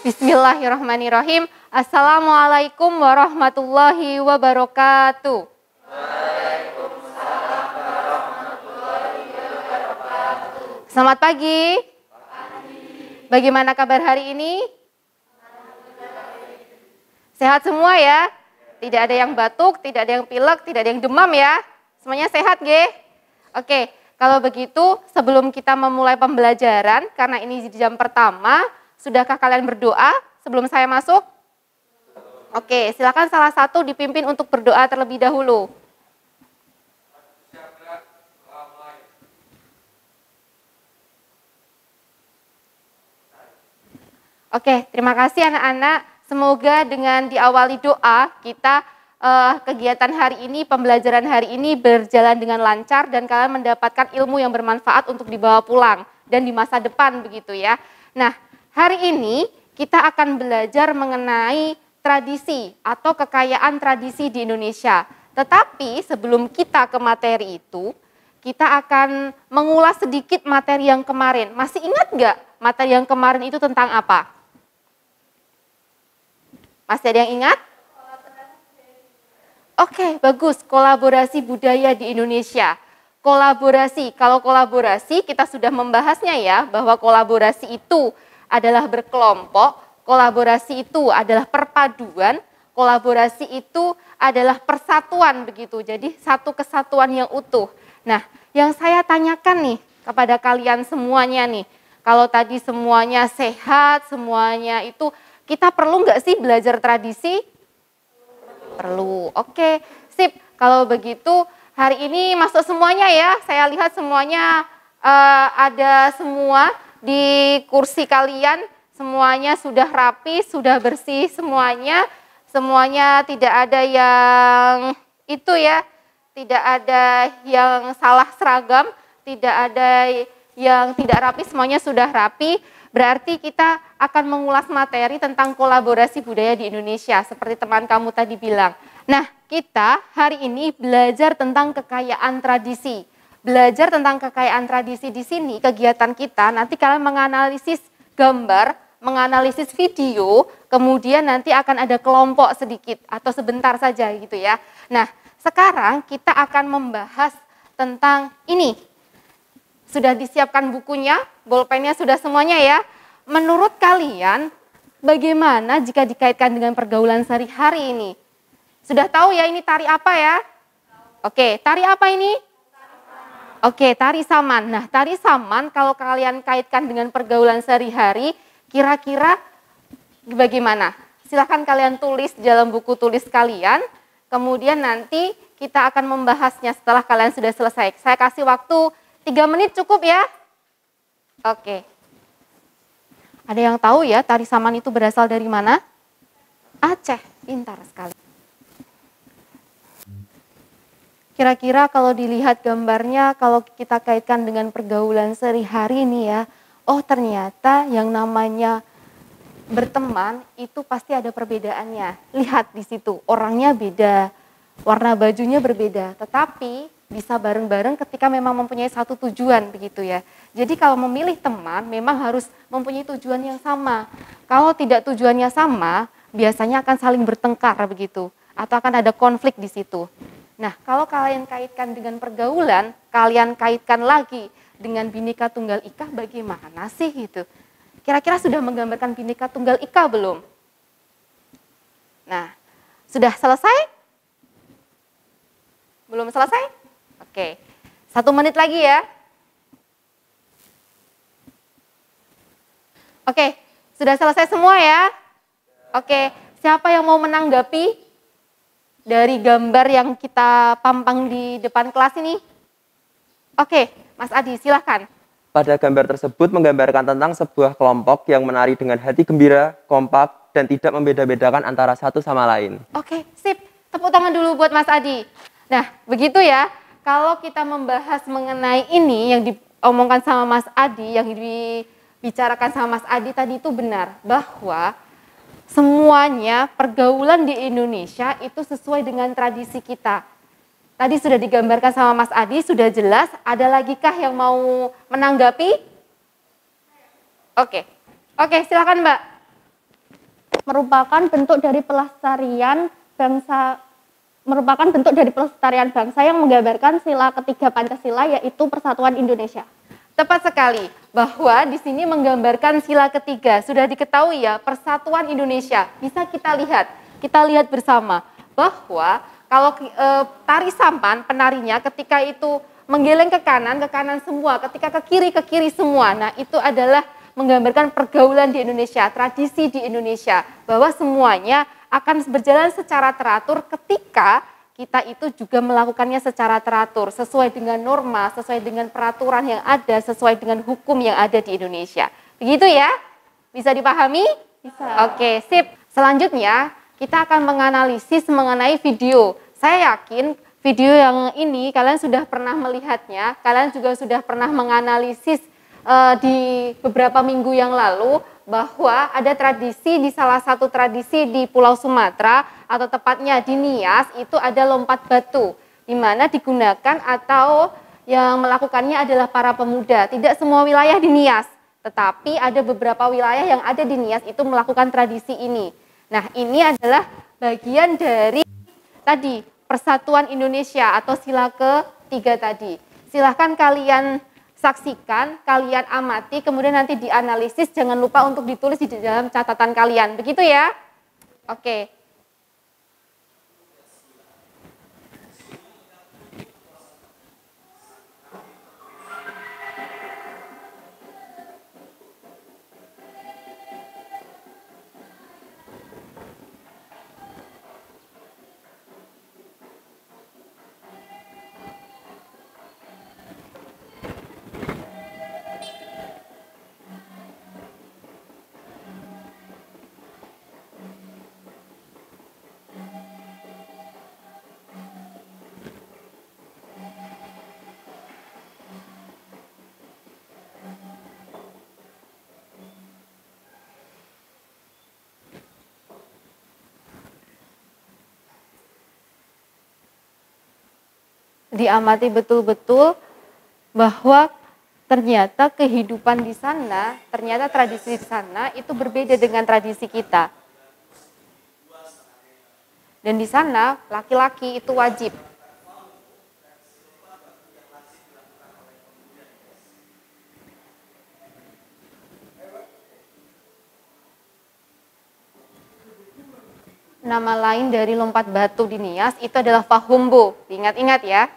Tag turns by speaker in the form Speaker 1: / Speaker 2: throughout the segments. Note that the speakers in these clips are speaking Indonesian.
Speaker 1: Bismillahirrahmanirrahim. Assalamualaikum warahmatullahi wabarakatuh. Waalaikumsalam warahmatullahi wabarakatuh. Selamat pagi. Bagaimana kabar hari ini? Sehat semua ya? Tidak ada yang batuk, tidak ada yang pilek, tidak ada yang demam ya? Semuanya sehat, Ge? Oke, kalau begitu sebelum kita memulai pembelajaran, karena ini di jam pertama, sudahkah kalian berdoa sebelum saya masuk? Oke, silakan salah satu dipimpin untuk berdoa terlebih dahulu. Oke, terima kasih anak-anak. Semoga dengan diawali doa kita kegiatan hari ini, pembelajaran hari ini berjalan dengan lancar dan kalian mendapatkan ilmu yang bermanfaat untuk dibawa pulang dan di masa depan begitu ya. Nah, hari ini kita akan belajar mengenai tradisi atau kekayaan tradisi di Indonesia. Tetapi sebelum kita ke materi itu, kita akan mengulas sedikit materi yang kemarin. Masih ingat nggak materi yang kemarin itu tentang apa? Masih ada yang ingat? Oke, bagus. Kolaborasi budaya di Indonesia. Kolaborasi, kalau kolaborasi kita sudah membahasnya ya, bahwa kolaborasi itu adalah berkelompok, kolaborasi itu adalah perpaduan, kolaborasi itu adalah persatuan begitu. Jadi satu kesatuan yang utuh. Nah, yang saya tanyakan nih kepada kalian semuanya nih, kalau tadi semuanya sehat, semuanya itu, kita perlu nggak sih belajar tradisi? Perlu. Oke, sip. Kalau begitu hari ini masuk semuanya ya. Saya lihat semuanya ada semua di kursi kalian, semuanya sudah rapi, sudah bersih semuanya. Semuanya tidak ada yang itu ya, tidak ada yang salah seragam, tidak ada yang tidak rapi, semuanya sudah rapi. Berarti kita akan mengulas materi tentang kolaborasi budaya di Indonesia, seperti teman kamu tadi bilang. Nah, kita hari ini belajar tentang kekayaan tradisi. Belajar tentang kekayaan tradisi di sini, kegiatan kita, nanti kalian menganalisis gambar, menganalisis video, kemudian nanti akan ada kelompok sedikit atau sebentar saja gitu ya. Nah, sekarang kita akan membahas tentang ini. Sudah disiapkan bukunya, bolpennya sudah semuanya ya. Menurut kalian, bagaimana jika dikaitkan dengan pergaulan sehari-hari ini? Sudah tahu ya ini tari apa ya? Oke, tari apa ini? Oke, tari saman. Nah, tari saman kalau kalian kaitkan dengan pergaulan sehari-hari, kira-kira bagaimana? Silahkan kalian tulis di dalam buku tulis kalian, kemudian nanti kita akan membahasnya setelah kalian sudah selesai. Saya kasih waktu 3 menit cukup ya? Oke. Ada yang tahu ya tari saman itu berasal dari mana? Aceh, pintar sekali. Kira-kira kalau dilihat gambarnya, kalau kita kaitkan dengan pergaulan sehari-hari ini ya, oh ternyata yang namanya berteman itu pasti ada perbedaannya. Lihat di situ, orangnya beda, warna bajunya berbeda, tetapi bisa bareng-bareng ketika memang mempunyai satu tujuan begitu ya. Jadi kalau memilih teman memang harus mempunyai tujuan yang sama. Kalau tidak tujuannya sama, biasanya akan saling bertengkar begitu, atau akan ada konflik di situ. Nah, kalau kalian kaitkan dengan pergaulan, kalian kaitkan lagi dengan Bhinneka Tunggal Ika, bagaimana sih itu? Kira-kira sudah menggambarkan Bhinneka Tunggal Ika belum? Nah, sudah selesai? Belum selesai? Oke, 1 menit lagi ya. Oke, sudah selesai semua ya? Oke, siapa yang mau menanggapi dari gambar yang kita pampang di depan kelas ini? Oke, Mas Adi silahkan.
Speaker 2: Pada gambar tersebut menggambarkan tentang sebuah kelompok yang menari dengan hati gembira, kompak, dan tidak membeda-bedakan antara satu sama lain.
Speaker 1: Oke, sip. Tepuk tangan dulu buat Mas Adi. Nah, begitu ya. Kalau kita membahas mengenai ini yang diomongkan sama Mas Adi, yang dibicarakan sama Mas Adi tadi itu benar. Bahwa semuanya pergaulan di Indonesia itu sesuai dengan tradisi kita. Tadi sudah digambarkan sama Mas Adi, sudah jelas. Ada lagi kah yang mau menanggapi? Oke, silakan Mbak.
Speaker 3: merupakan bentuk dari pelestarian bangsa yang menggambarkan sila ketiga Pancasila, yaitu Persatuan Indonesia.
Speaker 1: Tepat sekali, bahwa di sini menggambarkan sila ketiga. Sudah diketahui ya, Persatuan Indonesia. Bisa kita lihat bersama bahwa kalau tari sampan, penarinya ketika itu menggeleng ke kanan semua, ketika ke kiri semua. Nah, itu adalah menggambarkan pergaulan di Indonesia, tradisi di Indonesia, bahwa semuanya akan berjalan secara teratur ketika kita itu juga melakukannya secara teratur, sesuai dengan norma, sesuai dengan peraturan yang ada, sesuai dengan hukum yang ada di Indonesia. Begitu ya? Bisa dipahami?
Speaker 3: Bisa.
Speaker 1: Oke, sip. Selanjutnya, kita akan menganalisis mengenai video. Saya yakin video yang ini kalian sudah pernah melihatnya, kalian juga sudah pernah menganalisis di beberapa minggu yang lalu, bahwa ada tradisi di salah satu tradisi di Pulau Sumatera atau tepatnya di Nias, itu ada lompat batu, di mana digunakan atau yang melakukannya adalah para pemuda. Tidak semua wilayah di Nias, tetapi ada beberapa wilayah yang ada di Nias itu melakukan tradisi ini. Nah, ini adalah bagian dari tadi Persatuan Indonesia atau sila ketiga tadi. Silahkan kalian saksikan, kalian amati, kemudian nanti dianalisis, jangan lupa untuk ditulis di dalam catatan kalian. Begitu ya? Oke. Diamati betul-betul bahwa ternyata kehidupan di sana, ternyata tradisi di sana itu berbeda dengan tradisi kita. Dan di sana laki-laki itu wajib. Nama lain dari lompat batu di Nias itu adalah Fahumbo. Ingat-ingat ya.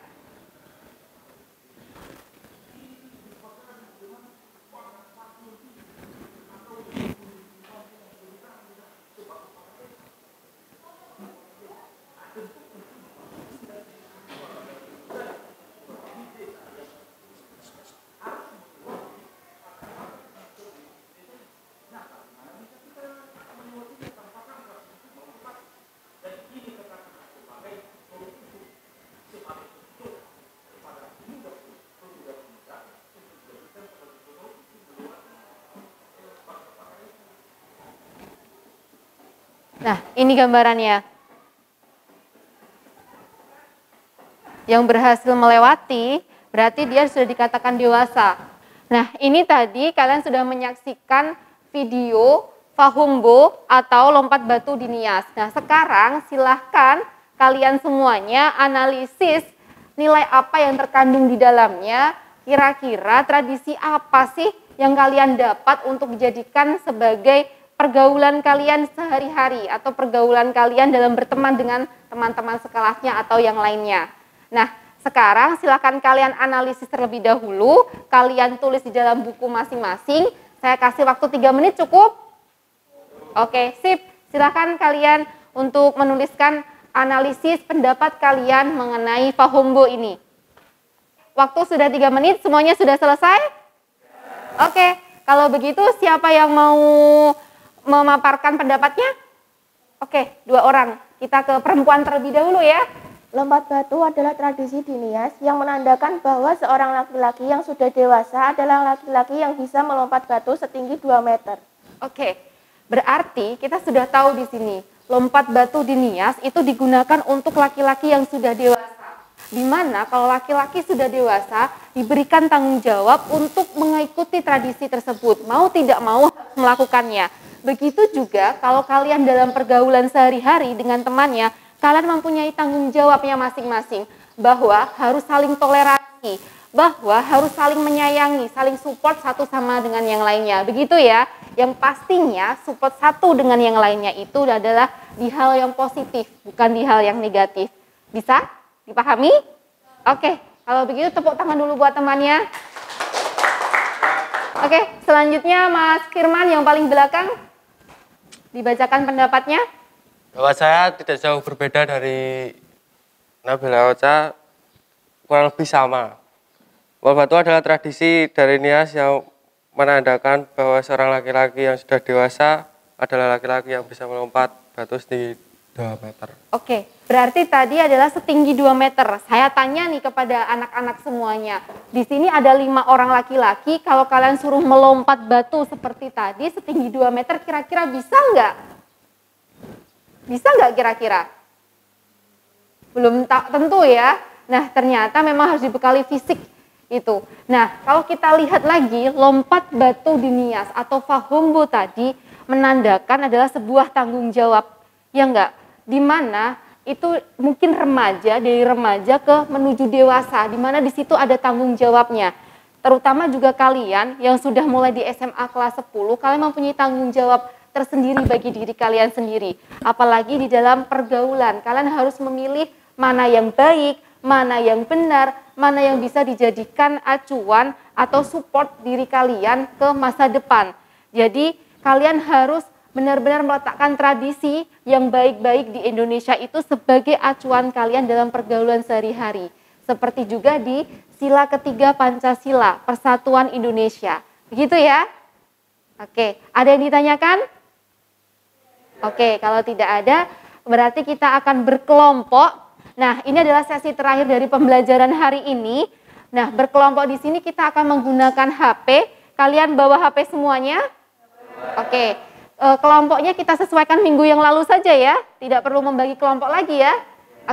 Speaker 1: Nah, ini gambarannya. Yang berhasil melewati, berarti dia sudah dikatakan dewasa. Nah, ini tadi kalian sudah menyaksikan video Fahumbo atau lompat batu di Nias. Nah, sekarang silahkan kalian semuanya analisis nilai apa yang terkandung di dalamnya. Kira-kira tradisi apa sih yang kalian dapat untuk dijadikan sebagai pergaulan kalian sehari-hari atau pergaulan kalian dalam berteman dengan teman-teman sekelasnya atau yang lainnya. Nah, sekarang silakan kalian analisis terlebih dahulu, kalian tulis di dalam buku masing-masing. Saya kasih waktu 3 menit cukup? Oke, sip. Silakan kalian untuk menuliskan analisis pendapat kalian mengenai Fahumbo ini. Waktu sudah 3 menit, semuanya sudah selesai? Oke, kalau begitu siapa yang mau memaparkan pendapatnya? Oke, 2 orang. Kita ke perempuan terlebih dahulu ya.
Speaker 3: Lompat batu adalah tradisi di Nias yang menandakan bahwa seorang laki-laki yang sudah dewasa adalah laki-laki yang bisa melompat batu setinggi 2 meter.
Speaker 1: Oke, berarti kita sudah tahu di sini, lompat batu di Nias itu digunakan untuk laki-laki yang sudah dewasa. Di mana kalau laki-laki sudah dewasa diberikan tanggung jawab untuk mengikuti tradisi tersebut, mau tidak mau melakukannya. Begitu juga kalau kalian dalam pergaulan sehari-hari dengan temannya, kalian mempunyai tanggung jawabnya masing-masing, bahwa harus saling toleransi, bahwa harus saling menyayangi, saling support satu sama dengan yang lainnya. Begitu ya, yang pastinya support satu dengan yang lainnya itu adalah di hal yang positif, bukan di hal yang negatif. Bisa dipahami? Oke, kalau begitu tepuk tangan dulu buat temannya. Oke, selanjutnya Mas Firman yang paling belakang, dibacakan pendapatnya.
Speaker 4: Bahwa saya tidak jauh berbeda dari Nabila Ocha, kurang lebih sama. Lompat batu adalah tradisi dari Nias yang menandakan bahwa seorang laki-laki yang sudah dewasa adalah laki-laki yang bisa melompat batu setinggi 2 meter.
Speaker 1: Oke, berarti tadi adalah setinggi 2 meter. Saya tanya nih kepada anak-anak semuanya. Di sini ada 5 orang laki-laki, kalau kalian suruh melompat batu seperti tadi setinggi 2 meter, kira-kira bisa nggak? Bisa nggak kira-kira? Belum tentu ya. Nah, ternyata memang harus dibekali fisik itu. Nah, kalau kita lihat lagi, lompat batu di Nias atau Fahombo tadi menandakan adalah sebuah tanggung jawab. Ya enggak? Di mana itu mungkin remaja, dari remaja ke menuju dewasa, di mana di situ ada tanggung jawabnya. Terutama juga kalian yang sudah mulai di SMA kelas 10, kalian mempunyai tanggung jawab tersendiri bagi diri kalian sendiri. Apalagi di dalam pergaulan, kalian harus memilih mana yang baik, mana yang benar, mana yang bisa dijadikan acuan atau support diri kalian ke masa depan. Jadi kalian harus benar-benar meletakkan tradisi yang baik-baik di Indonesia itu sebagai acuan kalian dalam pergaulan sehari-hari. Seperti juga di sila ketiga Pancasila, Persatuan Indonesia. Begitu ya? Oke, ada yang ditanyakan? Oke, kalau tidak ada, berarti kita akan berkelompok. Nah, ini adalah sesi terakhir dari pembelajaran hari ini. Nah, berkelompok di sini kita akan menggunakan HP. Kalian bawa HP semuanya? Oke. Kelompoknya kita sesuaikan minggu yang lalu saja ya, tidak perlu membagi kelompok lagi ya.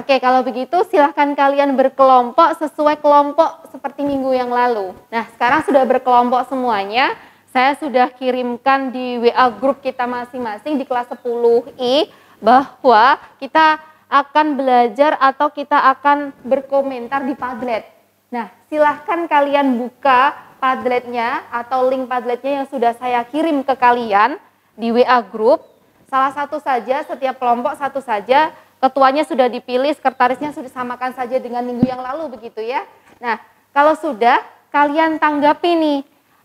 Speaker 1: Oke, kalau begitu silahkan kalian berkelompok sesuai kelompok seperti minggu yang lalu. Nah, sekarang sudah berkelompok semuanya, saya sudah kirimkan di WA grup kita masing-masing di kelas 10I bahwa kita akan belajar atau kita akan berkomentar di Padlet. Nah, silahkan kalian buka Padletnya atau link Padletnya yang sudah saya kirim ke kalian di WA grup. Salah satu saja, setiap kelompok satu saja, ketuanya sudah dipilih, sekretarisnya sudah samakan saja dengan minggu yang lalu begitu ya. Nah, kalau sudah, kalian tanggapi nih,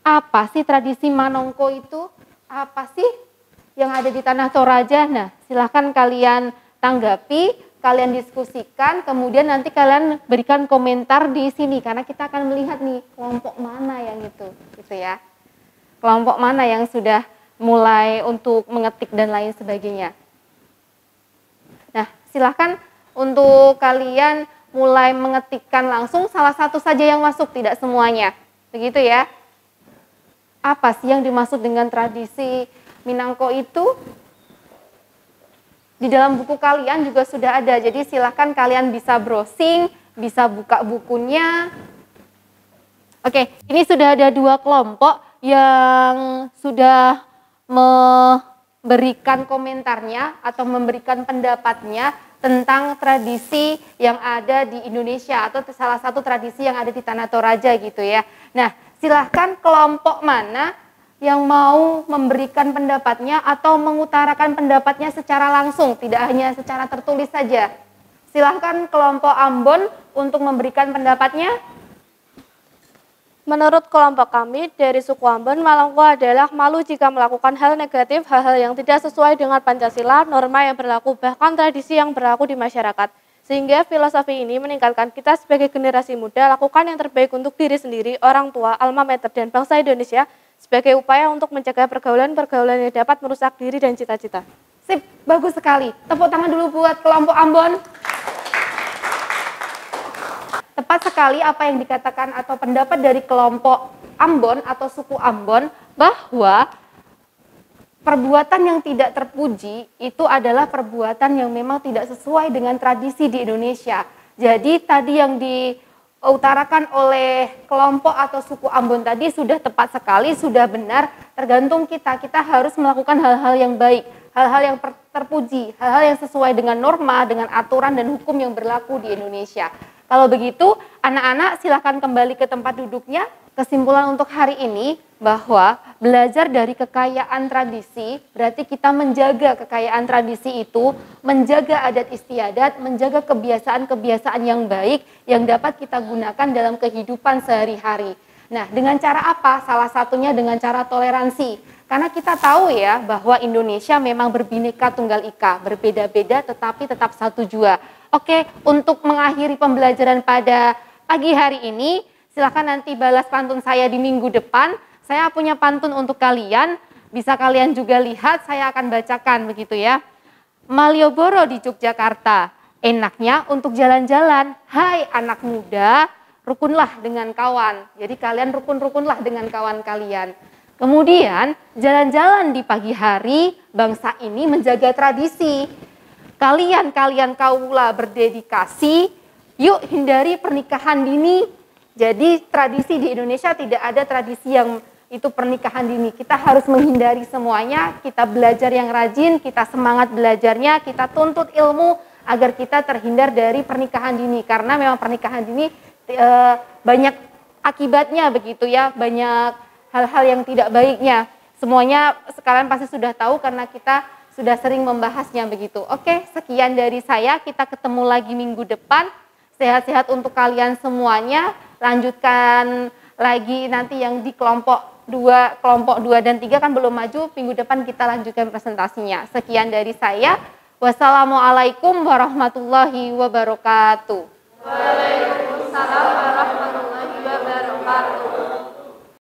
Speaker 1: apa sih tradisi Manongko itu? Apa sih yang ada di Tanah Toraja? Nah, silahkan kalian tanggapi, kalian diskusikan, kemudian nanti kalian berikan komentar di sini, karena kita akan melihat nih, kelompok mana yang itu, gitu ya. Kelompok mana yang sudah mulai untuk mengetik dan lain sebagainya. Nah, silahkan untuk kalian mulai mengetikkan langsung salah satu saja yang masuk, tidak semuanya. Begitu ya. Apa sih yang dimaksud dengan tradisi Minangko itu? Di dalam buku kalian juga sudah ada, jadi silahkan kalian bisa browsing, bisa buka bukunya. Oke, ini sudah ada 2 kelompok yang sudah memberikan komentarnya atau memberikan pendapatnya tentang tradisi yang ada di Indonesia atau salah satu tradisi yang ada di Tanah Toraja gitu ya. Nah, silahkan kelompok mana yang mau memberikan pendapatnya atau mengutarakan pendapatnya secara langsung, tidak hanya secara tertulis saja. Silahkan kelompok Ambon untuk memberikan pendapatnya.
Speaker 5: Menurut kelompok kami dari suku Ambon, Manongko adalah malu jika melakukan hal negatif, hal-hal yang tidak sesuai dengan Pancasila, norma yang berlaku, bahkan tradisi yang berlaku di masyarakat. Sehingga filosofi ini meningkatkan kita sebagai generasi muda, lakukan yang terbaik untuk diri sendiri, orang tua, alma mater, dan bangsa Indonesia sebagai upaya untuk mencegah pergaulan-pergaulan yang dapat merusak diri dan cita-cita.
Speaker 1: Sip, bagus sekali. Tepuk tangan dulu buat kelompok Ambon. Tepat sekali apa yang dikatakan atau pendapat dari kelompok Ambon atau suku Ambon bahwa perbuatan yang tidak terpuji itu adalah perbuatan yang memang tidak sesuai dengan tradisi di Indonesia. Jadi tadi yang utarakan oleh kelompok atau suku Ambon tadi sudah tepat sekali, sudah benar. Tergantung kita harus melakukan hal-hal yang baik, hal-hal yang terpuji, hal-hal yang sesuai dengan norma, dengan aturan dan hukum yang berlaku di Indonesia. Kalau begitu, anak-anak silakan kembali ke tempat duduknya. Kesimpulan untuk hari ini bahwa belajar dari kekayaan tradisi berarti kita menjaga kekayaan tradisi itu, menjaga adat istiadat, menjaga kebiasaan-kebiasaan yang baik yang dapat kita gunakan dalam kehidupan sehari-hari. Nah, dengan cara apa? Salah satunya dengan cara toleransi. Karena kita tahu ya bahwa Indonesia memang berbineka tunggal ika, berbeda-beda tetapi tetap satu jua. Oke, untuk mengakhiri pembelajaran pada pagi hari ini, silakan nanti balas pantun saya di minggu depan. Saya punya pantun untuk kalian, bisa kalian juga lihat, saya akan bacakan begitu ya. Malioboro di Yogyakarta, enaknya untuk jalan-jalan. Hai anak muda, rukunlah dengan kawan. Jadi kalian rukun-rukunlah dengan kawan kalian. Kemudian jalan-jalan di pagi hari, bangsa ini menjaga tradisi. Kalian kaula berdedikasi, yuk hindari pernikahan dini. Jadi tradisi di Indonesia tidak ada tradisi yang itu pernikahan dini. Kita harus menghindari semuanya, kita belajar yang rajin, kita semangat belajarnya, kita tuntut ilmu agar kita terhindar dari pernikahan dini. Karena memang pernikahan dini banyak akibatnya begitu ya, banyak hal-hal yang tidak baiknya. Semuanya sekarang pasti sudah tahu karena kita sudah sering membahasnya begitu. Oke, sekian dari saya, kita ketemu lagi minggu depan. Sehat-sehat untuk kalian semuanya. Lanjutkan lagi nanti yang di kelompok 2 dan 3 kan belum maju, minggu depan kita lanjutkan presentasinya. Sekian dari saya. Wassalamualaikum warahmatullahi wabarakatuh.
Speaker 5: Waalaikumsalam warahmatullahi wabarakatuh.